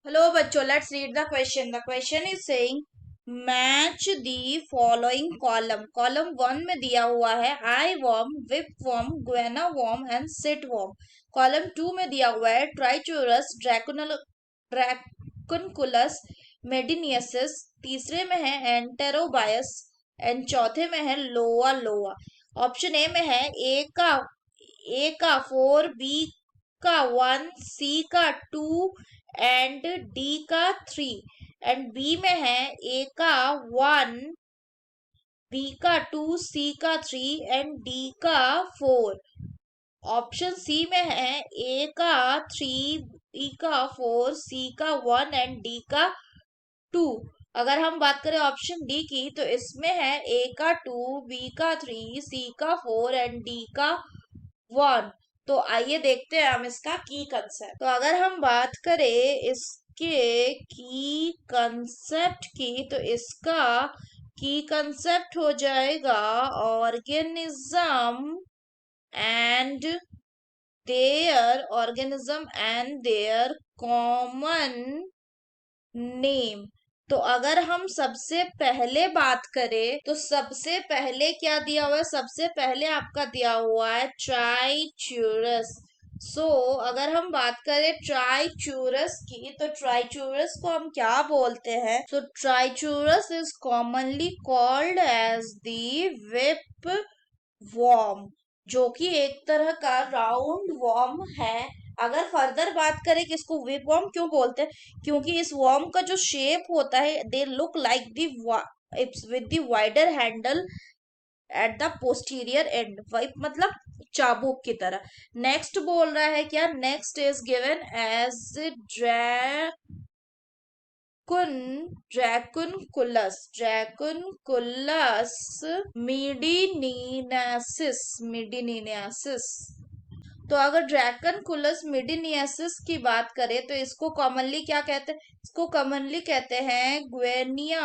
Hello, bachcho. Let's read the question. The question is saying match the following column. Column 1 में दिया हुआ है eye worm, whip worm, guinea worm and seat worm. Column 2 में दिया हुआ है ट्राइचूरस, ड्रैकुनकुलस, मेडिनियसिस. तीसरे में है एंटेरोबायस एंड चौथे में है लोआ लोआ. ऑप्शन ए में है ए का 4, बी का 1, सी का 2 एंड डी का 3. एंड बी में है ए का 1, बी का 2, सी का 3 एंड डी का 4. ऑप्शन सी में है ए का 3, बी का 4, सी का 1 एंड डी का 2. अगर हम बात करें ऑप्शन डी की तो इसमें है ए का 2, बी का 3, सी का 4 एंड डी का 1. तो आइए देखते हैं हम इसका की कंसेप्ट. तो अगर हम बात करें इसके की कंसेप्ट की तो इसका की कंसेप्ट हो जाएगा organism and their common name. तो अगर हम सबसे पहले बात करें तो सबसे पहले क्या दिया हुआ है? सबसे पहले आपका दिया हुआ है ट्राइचूरस. अगर हम बात करें ट्राइचूरस की तो ट्राइचूरस को हम क्या बोलते हैं? Trichuris is commonly called as the whip worm, जो कि एक तरह का राउंड वॉर्म है. अगर फर्दर बात करें कि इसको विप वॉर्म क्यों बोलते हैं, क्योंकि इस वॉर्म का जो शेप होता है they look like the with the wider handle at the posterior end. Whip मतलब चाबुक की तरह. नेक्स्ट बोल रहा है क्या? Next is given as Dracunculus medinensis. तो अगर ड्रैकुनकुलस मिडिनियासिस की बात करें तो इसको कॉमनली क्या कहते हैं? इसको कॉमनली कहते हैं ग्वेनिया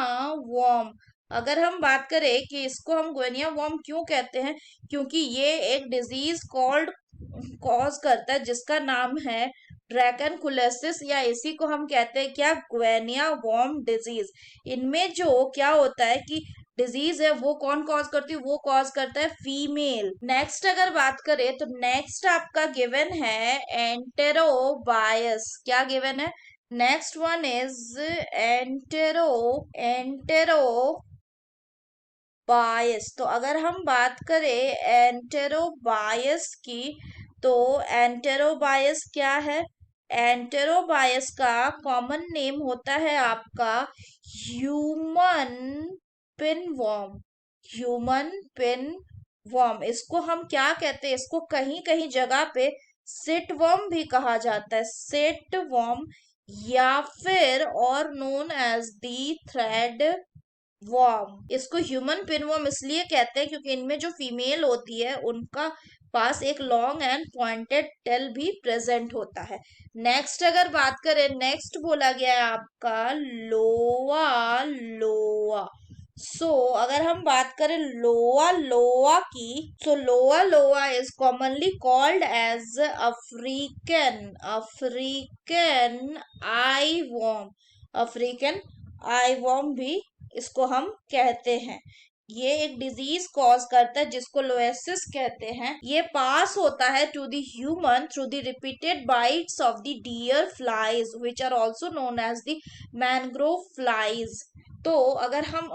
वॉर्म. अगर हम बात करें कि इसको हम ग्वेनिया वॉर्म क्यों कहते हैं, क्योंकि ये एक डिजीज कॉज करता है जिसका नाम है ड्रैकनकुलेसिस, या इसी को हम कहते हैं क्या? ग्वेनिया वॉर्म डिजीज. इनमें जो क्या होता है कि डिजीज है वो कौन कॉज करती है? वो कॉज करता है फीमेल. नेक्स्ट अगर बात करें तो नेक्स्ट आपका गिवन है एंटेरोबायस. क्या गिवन है? Next one is Enterobius. तो अगर हम बात करें एंटेरोबायस की तो एंटेरोबायस क्या है? एंटेरोबायस का कॉमन नेम होता है आपका ह्यूमन पिनवॉर्म. Human pinworm. इसको हम क्या कहते हैं? इसको कहीं कहीं जगह पे सिटवॉर्म भी कहा जाता है. सिटवॉर्म या फिर और known as the thread worm. इसको ह्यूमन पिनवॉर्म इसलिए कहते हैं क्योंकि इनमें जो फीमेल होती है उनका पास एक लॉन्ग एंड पॉइंटेड टेल भी प्रेजेंट होता है. नेक्स्ट अगर बात करें, नेक्स्ट बोला गया है आपका लोआ लोआ. अगर हम बात करें लोआ लोआ की तो loa loa is commonly called as African eye worm. African eye worm भी इसको हम कहते हैं. ये एक डिजीज कॉज करता है जिसको लोएसिस कहते हैं. ये पास होता है to the human through the repeated bites of the deer flies which are also known as the mangrove flies. तो अगर हम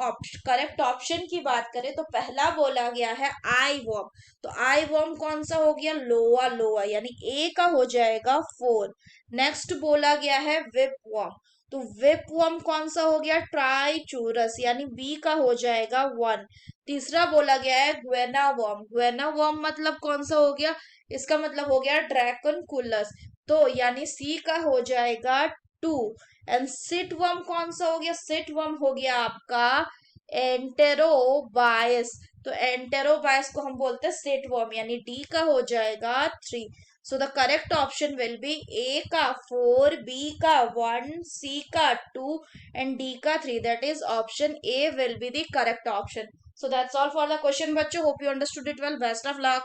करेक्ट ऑप्शन की बात करें तो पहला बोला गया है आई वॉर्म. तो आई वॉर्म कौन सा हो गया? लोआ लोआ, यानी ए का हो जाएगा 4. नेक्स्ट बोला गया है विप वॉर्म. तो विपवर्म कौन सा हो गया? ट्राइचूरस, यानी बी का हो जाएगा 1. तीसरा बोला गया है ग्वेना वर्म. ग्वेना वर्म मतलब कौन सा हो गया? इसका मतलब हो गया ड्रैकनकुलस, तो यानी सी का हो जाएगा 2. एंड सिटवर्म कौन सा हो गया? सिटवर्म हो गया आपका एंटेरोबायस. तो एंटेरोबायस को हम बोलते हैं सिटवर्म, यानी डी का हो जाएगा 3. So the correct option will be A का 4, B का 1, C का 2 and D का 3. That is option A will be the correct option. So that's all for the question बच्चों. Hope you understood it well. Best of luck.